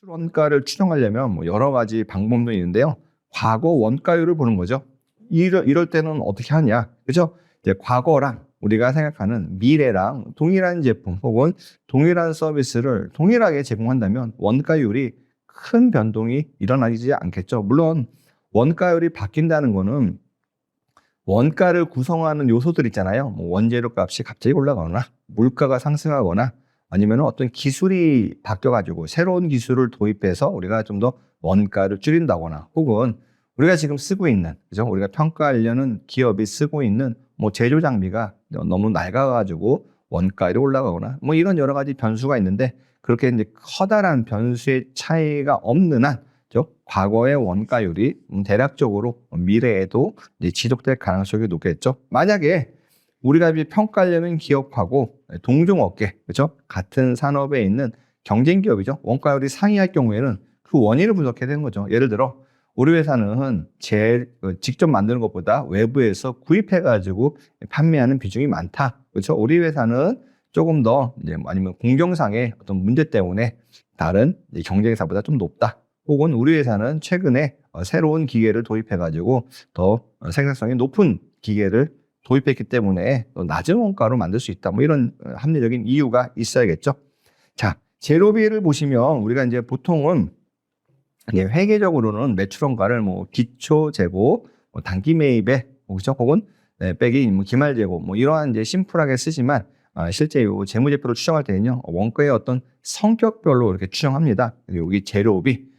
매출 원가를 추정하려면 뭐 여러 가지 방법도 있는데요. 과거 원가율을 보는 거죠. 이럴 때는 어떻게 하냐, 그죠? 이제 과거랑 우리가 생각하는 미래랑 동일한 제품 혹은 동일한 서비스를 동일하게 제공한다면 원가율이 큰 변동이 일어나지 않겠죠. 물론 원가율이 바뀐다는 거는 원가를 구성하는 요소들 있잖아요. 뭐 원재료 값이 갑자기 올라가거나 물가가 상승하거나 아니면 어떤 기술이 바뀌어가지고 새로운 기술을 도입해서 우리가 좀 더 원가를 줄인다거나 혹은 우리가 지금 쓰고 있는, 그죠? 우리가 평가하려는 기업이 쓰고 있는 뭐 제조 장비가 너무 낡아가지고 원가율이 올라가거나 뭐 이런 여러 가지 변수가 있는데, 그렇게 이제 커다란 변수의 차이가 없는 한 과거의 원가율이 대략적으로 미래에도 이제 지속될 가능성이 높겠죠. 만약에 우리가 이제 평가하려는 기업하고 동종업계, 그렇죠? 같은 산업에 있는 경쟁 기업이죠. 원가율이 상이할 경우에는 그 원인을 분석해야 되는 거죠. 예를 들어 우리 회사는 직접 만드는 것보다 외부에서 구입해가지고 판매하는 비중이 많다. 그렇죠? 우리 회사는 조금 더 이제 아니면 공정상의 어떤 문제 때문에 다른 경쟁사보다 좀 높다. 혹은 우리 회사는 최근에 새로운 기계를 도입해가지고 더 생산성이 높은 기계를 도입했기 때문에 더 낮은 원가로 만들 수 있다. 뭐 이런 합리적인 이유가 있어야겠죠. 자, 재료비를 보시면 우리가 이제 보통은 회계적으로는 매출 원가를 뭐 기초 재고, 뭐 단기 매입에 그렇죠? 혹은 빼기 뭐 기말 재고 뭐 이러한 이제 심플하게 쓰지만 실제 요 재무제표를 추정할 때는요, 원가의 어떤 성격별로 이렇게 추정합니다. 여기 재료비.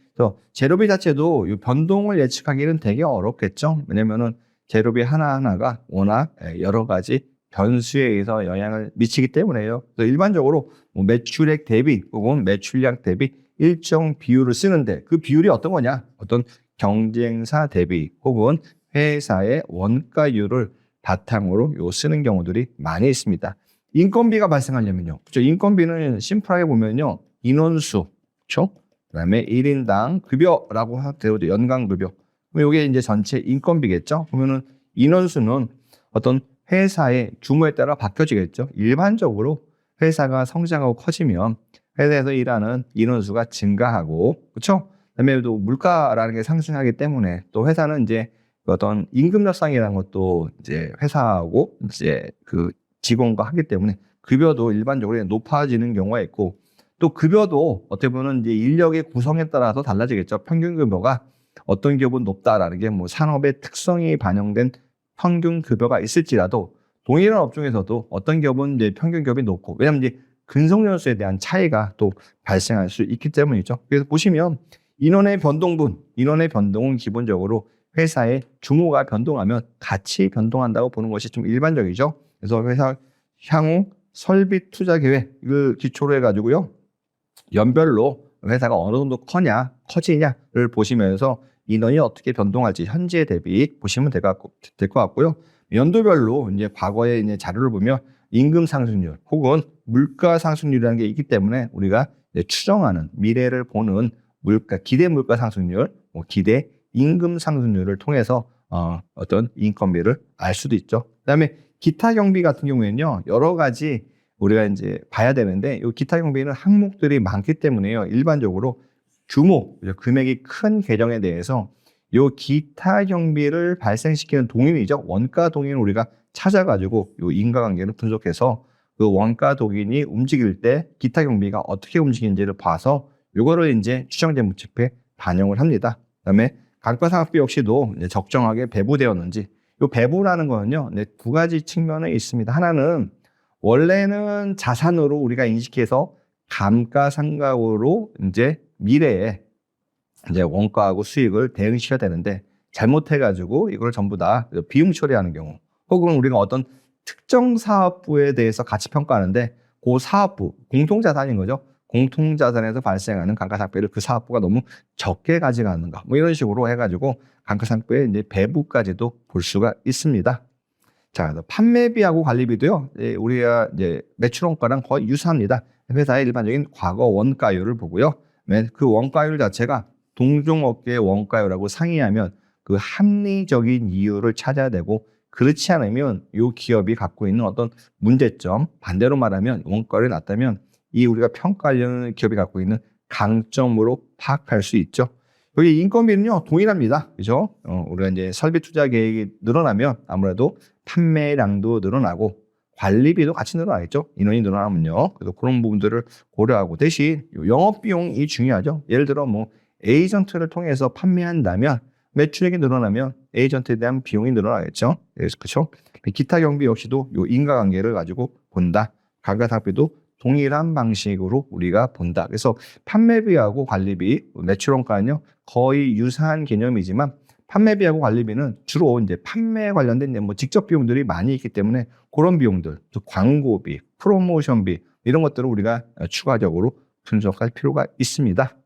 재료비 자체도 이 변동을 예측하기는 되게 어렵겠죠. 왜냐면은 재료비 하나하나가 워낙 여러 가지 변수에 의해서 영향을 미치기 때문에요. 그래서 일반적으로 뭐 매출액 대비 혹은 매출량 대비 일정 비율을 쓰는데, 그 비율이 어떤 거냐? 어떤 경쟁사 대비 혹은 회사의 원가율을 바탕으로 쓰는 경우들이 많이 있습니다. 인건비가 발생하려면요, 그렇죠? 인건비는 심플하게 보면요, 인원수, 그렇죠? 그다음에 1인당 급여라고 되어도 연간 급여. 그럼 이게 이제 전체 인건비겠죠. 그러면은 인원수는 어떤 회사의 규모에 따라 바뀌어지겠죠. 일반적으로 회사가 성장하고 커지면 회사에서 일하는 인원수가 증가하고, 그렇죠? 그다음에 또 물가라는 게 상승하기 때문에 또 회사는 이제 어떤 임금 협상이라는 것도 이제 회사하고 이제 그 직원과 하기 때문에 급여도 일반적으로 높아지는 경우가 있고, 또 급여도 어떻게 보면 이제 인력의 구성에 따라서 달라지겠죠. 평균 급여가 어떤 기업은 높다라는 게 뭐 산업의 특성이 반영된 평균 급여가 있을지라도 동일한 업종에서도 어떤 기업은 이제 평균 급여이 높고, 왜냐하면 이제 근속연수에 대한 차이가 또 발생할 수 있기 때문이죠. 그래서 보시면 인원의 변동은 기본적으로 회사의 규모가 변동하면 같이 변동한다고 보는 것이 좀 일반적이죠. 그래서 회사 향후 설비 투자 계획을 기초로 해가지고요, 연별로 회사가 어느 정도 커지냐를 보시면서 인원이 어떻게 변동할지 현재 대비 보시면 될 것 같고요. 연도별로 이제 과거의 이제 자료를 보면 임금 상승률 혹은 물가 상승률이라는 게 있기 때문에 우리가 추정하는 미래를 보는 기대 물가 상승률, 기대 임금 상승률을 통해서 어떤 인건비를 알 수도 있죠. 그다음에 기타 경비 같은 경우에는요, 여러 가지 우리가 이제 봐야 되는데, 이 기타 경비는 항목들이 많기 때문에요. 일반적으로 금액이 큰 계정에 대해서 이 기타 경비를 발생시키는 동인이죠. 원가 동인을 우리가 찾아가지고 이 인과관계를 분석해서 그 원가 동인이 움직일 때 기타 경비가 어떻게 움직이는지를 봐서 이거를 이제 추정재무집회에 반영을 합니다. 그다음에 감가상각비 역시도 이제 적정하게 배부되었는지, 이 배부라는 거는요, 두 가지 측면에 있습니다. 하나는 원래는 자산으로 우리가 인식해서 감가상각으로 이제 미래에 이제 원가하고 수익을 대응시켜야 되는데, 잘못해가지고 이걸 전부 다 비용 처리하는 경우, 혹은 우리가 어떤 특정 사업부에 대해서 가치 평가하는데 그 사업부, 공통자산인 거죠. 공통자산에서 발생하는 감가상각비를 그 사업부가 너무 적게 가져가는가, 뭐 이런 식으로 해가지고 감가상각비의 이제 배부까지도 볼 수가 있습니다. 자, 판매비하고 관리비도요, 우리가 이제 매출 원가랑 거의 유사합니다. 회사의 일반적인 과거 원가율을 보고요. 그 원가율 자체가 동종업계의 원가율하고 상이하면 그 합리적인 이유를 찾아야 되고, 그렇지 않으면 이 기업이 갖고 있는 어떤 문제점, 반대로 말하면 원가율이 낮다면 이 우리가 평가하려는 기업이 갖고 있는 강점으로 파악할 수 있죠. 여기 인건비는요, 동일합니다. 그죠? 우리가 이제 설비 투자 계획이 늘어나면 아무래도 판매량도 늘어나고 관리비도 같이 늘어나겠죠. 인원이 늘어나면요. 그래서 그런 부분들을 고려하고 대신 영업 비용이 중요하죠. 예를 들어 뭐 에이전트를 통해서 판매한다면 매출액이 늘어나면 에이전트에 대한 비용이 늘어나겠죠. 그렇죠. 기타 경비 역시도 요 인과관계를 가지고 본다. 감가상각비도 동일한 방식으로 우리가 본다. 그래서 판매비하고 관리비, 매출원가는요 거의 유사한 개념이지만 판매비하고 관리비는 주로 이제 판매 관련된 뭐 직접 비용들이 많이 있기 때문에 그런 비용들, 또 광고비, 프로모션비 이런 것들을 우리가 추가적으로 분석할 필요가 있습니다.